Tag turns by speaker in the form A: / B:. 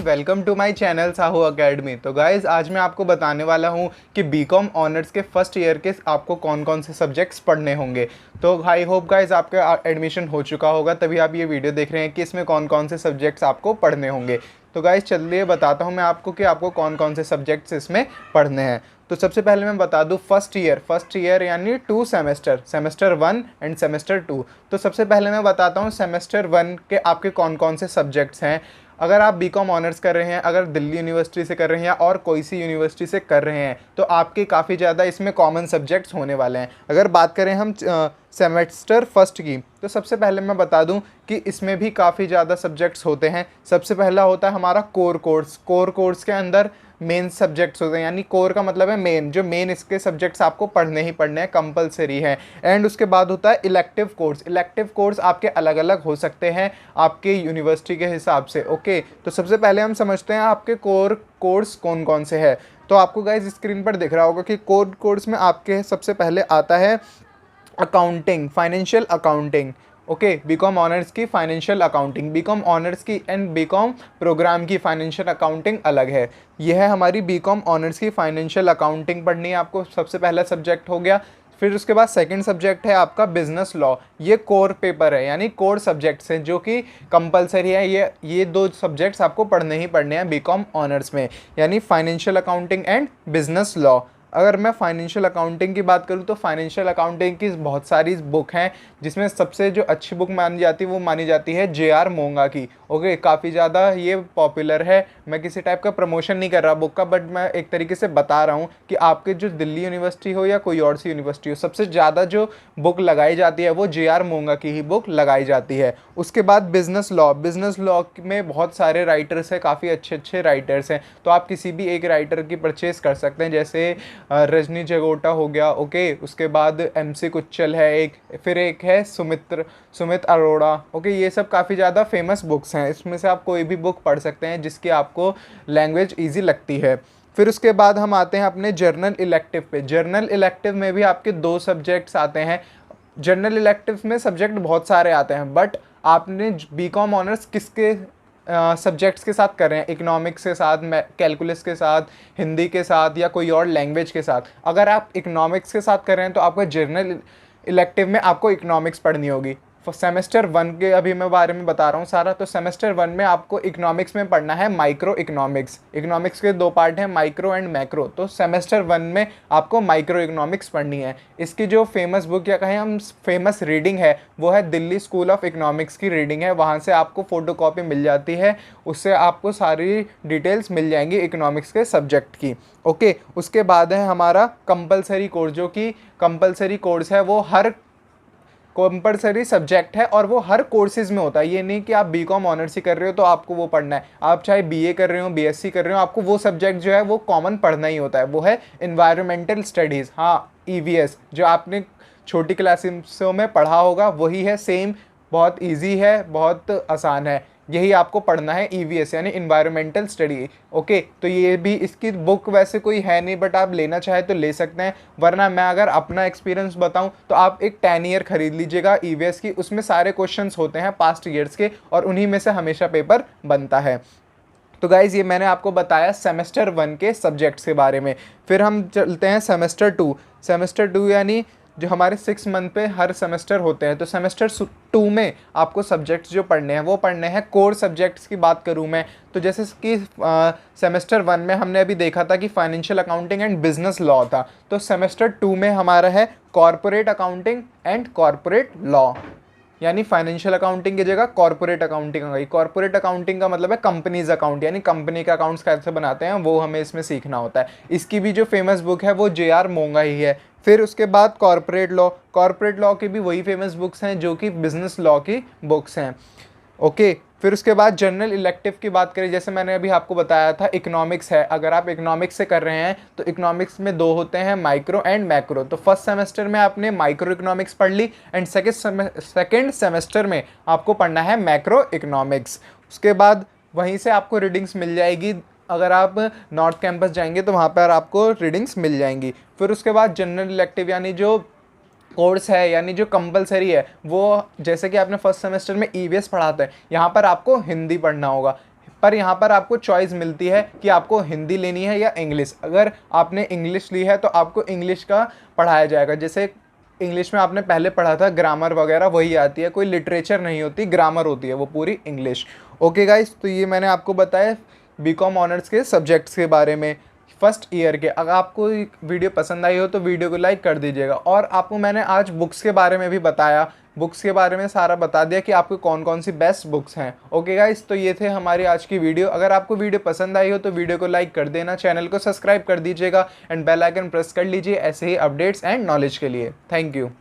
A: Welcome to my channel Sahu academy. तो guys आज मैं आपको बताने वाला हूँ कि बीकॉम ऑनर्स के फर्स्ट ईयर के आपको कौन कौन से सब्जेक्ट्स पढ़ने होंगे। तो आई होप गाइज़ आपका एडमिशन हो चुका होगा, तभी आप ये वीडियो देख रहे हैं कि इसमें कौन कौन से सब्जेक्ट्स आपको पढ़ने होंगे। तो गाइज़ चलिए बताता हूँ मैं आपको कि आपको कौन कौन से सब्जेक्ट्स इसमें पढ़ने हैं। तो सबसे पहले मैं बता दूं फर्स्ट ईयर यानी 2 सेमेस्टर 1 एंड सेमेस्टर 2। तो सबसे पहले मैं बताता हूं सेमेस्टर 1 के आपके कौन कौन से सब्जेक्ट्स हैं। अगर आप बीकॉम ऑनर्स कर रहे हैं, अगर दिल्ली यूनिवर्सिटी से कर रहे हैं या और कोई सी यूनिवर्सिटी से कर रहे हैं, तो आपके काफ़ी ज़्यादा इसमें कॉमन सब्जेक्ट्स होने वाले हैं। अगर बात करें हम सेमेस्टर फर्स्ट की, तो सबसे पहले मैं बता दूं कि इसमें भी काफ़ी ज़्यादा सब्जेक्ट्स होते हैं। सबसे पहला होता है हमारा कोर कोर्स के अंदर मेन सब्जेक्ट्स होते हैं, यानी कोर का मतलब है मेन, जो मेन इसके सब्जेक्ट्स आपको पढ़ने ही पढ़ने हैं, कंपलसरी है। एंड उसके बाद होता है इलेक्टिव कोर्स आपके अलग अलग हो सकते हैं आपके यूनिवर्सिटी के हिसाब से। ओके, तो सबसे पहले हम समझते हैं आपके कोर्स कौन कौन से है। तो आपको गाइज स्क्रीन पर दिख रहा होगा कि कोर्स में आपके सबसे पहले आता है accounting, financial accounting. Okay, BCom honours की फाइनेंशियल अकाउंटिंग, बीकॉम ऑनर्स की एंड बीकॉम प्रोग्राम की फाइनेंशियल अकाउंटिंग अलग है। यह है हमारी बीकॉम ऑनर्स की फाइनेंशियल अकाउंटिंग पढ़नी है आपको, सबसे पहला सब्जेक्ट हो गया। फिर उसके बाद सेकंड सब्जेक्ट है आपका बिजनेस लॉ। ये कोर पेपर है, यानी कोर सब्जेक्ट्स हैं जो कि कंपलसरी है। ये दो सब्जेक्ट्स आपको पढ़ने ही पढ़ने हैं बीकॉम ऑनर्स में, यानी financial accounting and business law. अगर मैं फाइनेंशियल अकाउंटिंग की बात करूँ तो फाइनेंशियल अकाउंटिंग की बहुत सारी बुक हैं, जिसमें सबसे जो अच्छी बुक मानी जाती है वो मानी जाती है जे.आर. मोंगा की। ओके, काफ़ी ज़्यादा ये पॉपुलर है। मैं किसी टाइप का प्रमोशन नहीं कर रहा बुक का, बट मैं एक तरीके से बता रहा हूँ कि आपके जो दिल्ली यूनिवर्सिटी हो या कोई और सी यूनिवर्सिटी हो, सबसे ज़्यादा जो बुक लगाई जाती है वो जे.आर. मोंगा की ही बुक लगाई जाती है। उसके बाद बिजनेस लॉ में बहुत सारे राइटर्स हैं, काफ़ी अच्छे राइटर्स हैं। तो आप किसी भी एक राइटर की परचेज़ कर सकते हैं, जैसे रजनी जगोटा हो गया। ओके, उसके बाद MC कुच्चल है एक, फिर एक है सुमित अरोड़ा। ओके, ये सब काफ़ी ज़्यादा फेमस बुक्स हैं। इसमें से आप कोई भी बुक पढ़ सकते हैं जिसकी आपको लैंग्वेज ईजी लगती है। फिर उसके बाद हम आते हैं अपने जर्नल इलेक्टिव पे। जर्नल इलेक्टिव में भी आपके 2 सब्जेक्ट्स आते हैं। जर्नल इलेक्टिव में सब्जेक्ट बहुत सारे आते हैं, बट आपने बीकॉम ऑनर्स किसके सब्जेक्ट्स के साथ कर रहे हैं? इकोनॉमिक्स के साथ, कैलकुलस के साथ, हिंदी के साथ या कोई और लैंग्वेज के साथ। अगर आप इकोनॉमिक्स के साथ कर रहे हैं तो आपका जर्नल इलेक्टिव में आपको इकोनॉमिक्स पढ़नी होगी। सेमेस्टर 1 के अभी मैं बारे में बता रहा हूँ सारा। तो सेमेस्टर 1 में आपको इकोनॉमिक्स में पढ़ना है माइक्रो इकोनॉमिक्स। इकोनॉमिक्स के 2 पार्ट हैं, माइक्रो एंड मैक्रो। तो सेमेस्टर 1 में आपको माइक्रो इकोनॉमिक्स पढ़नी है। इसकी जो फेमस बुक या कहें हम फेमस रीडिंग है वो है दिल्ली स्कूल ऑफ इकोनॉमिक्स की रीडिंग है। वहाँ से आपको फ़ोटोकॉपी मिल जाती है, उससे आपको सारी डिटेल्स मिल जाएंगी इकोनॉमिक्स के सब्जेक्ट की। ओके, उसके बाद है हमारा कंपलसरी कोर्स, जो कि कंपलसरी कोर्स है, वो हर कंपलसरी सब्जेक्ट है और वो हर कोर्सेज में होता है। ये नहीं कि आप बीकॉम ऑनर्स ही कर रहे हो तो आपको वो पढ़ना है। आप चाहे BA कर रहे हो, BSc कर रहे हो, आपको वो सब्जेक्ट जो है वो कॉमन पढ़ना ही होता है। वो है इन्वायरमेंटल स्टडीज़। हाँ, EVS जो आपने छोटी क्लासों में पढ़ा होगा वही है, सेम, बहुत ईजी है, बहुत आसान है। यही आपको पढ़ना है, EVS यानी इन्वायरमेंटल स्टडी। ओके, तो ये भी, इसकी बुक वैसे कोई है नहीं, बट आप लेना चाहे तो ले सकते हैं। वरना मैं अगर अपना एक्सपीरियंस बताऊं तो आप एक 10 ईयर खरीद लीजिएगा EVS की। उसमें सारे क्वेश्चंस होते हैं पास्ट ईयर्स के और उन्हीं में से हमेशा पेपर बनता है। तो गाइज़ ये मैंने आपको बताया सेमेस्टर 1 के सब्जेक्ट्स के बारे में। फिर हम चलते हैं सेमेस्टर 2 यानी जो हमारे 6 मंथ पे हर सेमेस्टर होते हैं। तो सेमेस्टर 2 में आपको सब्जेक्ट्स जो पढ़ने हैं वो पढ़ने हैं कोर सब्जेक्ट्स की बात करूं मैं तो जैसे कि सेमेस्टर 1 में हमने अभी देखा था कि financial accounting and business law था। तो सेमेस्टर 2 में हमारा है corporate accounting and corporate law, यानी फाइनेंशियल अकाउंटिंग की जगह कॉर्पोरेट अकाउंटिंग आ गई। कॉर्पोरेट अकाउंटिंग का मतलब है कंपनीज अकाउंट, यानी कंपनी का अकाउंट्स कैसे बनाते हैं वो हमें इसमें सीखना होता है। इसकी भी जो फेमस बुक है वो जे.आर. मोंगा ही है। फिर उसके बाद कॉर्पोरेट लॉ की भी वही फेमस बुक्स हैं जो कि बिजनेस लॉ की बुक्स हैं। ओके, फिर उसके बाद जनरल इलेक्टिव की बात करें, जैसे मैंने अभी आपको बताया था इकोनॉमिक्स है। अगर आप इकोनॉमिक्स से कर रहे हैं तो इकोनॉमिक्स में 2 होते हैं, माइक्रो एंड मैक्रो। तो फर्स्ट सेमेस्टर में आपने माइक्रो इकोनॉमिक्स पढ़ ली एंड सेकेंड सेमेस्टर में आपको पढ़ना है मैक्रो इकोनॉमिक्स। उसके बाद वहीं से आपको रीडिंग्स मिल जाएगी। अगर आप नॉर्थ कैंपस जाएंगे तो वहाँ पर आपको रीडिंग्स मिल जाएंगी। फिर उसके बाद जनरल इलेक्टिव यानी जो कोर्स है, यानी जो कंपलसरी है, वो जैसे कि आपने फर्स्ट सेमेस्टर में EVS पढ़ाते हैं, यहाँ पर आपको हिंदी पढ़ना होगा। पर यहाँ पर आपको चॉइस मिलती है कि आपको हिंदी लेनी है या इंग्लिश। अगर आपने इंग्लिश ली है तो आपको इंग्लिश का पढ़ाया जाएगा। जैसे इंग्लिश में आपने पहले पढ़ा था ग्रामर वगैरह, वही आती है, कोई लिटरेचर नहीं होती, ग्रामर होती है वो पूरी इंग्लिश। ओके गाइस, तो ये मैंने आपको बताया बीकॉम ऑनर्स के सब्जेक्ट्स के बारे में फर्स्ट ईयर के। अगर आपको वीडियो पसंद आई हो तो वीडियो को लाइक कर दीजिएगा। और आपको मैंने आज बुक्स के बारे में भी बताया, बुक्स के बारे में सारा बता दिया कि आपको कौन कौन सी बेस्ट बुक्स हैं। ओके गाइस, तो ये थे हमारी आज की वीडियो। अगर आपको वीडियो पसंद आई हो तो वीडियो को लाइक कर देना, चैनल को सब्सक्राइब कर दीजिएगा एंड बेल आइकन प्रेस कर लीजिए ऐसे ही अपडेट्स एंड नॉलेज के लिए। Thank you.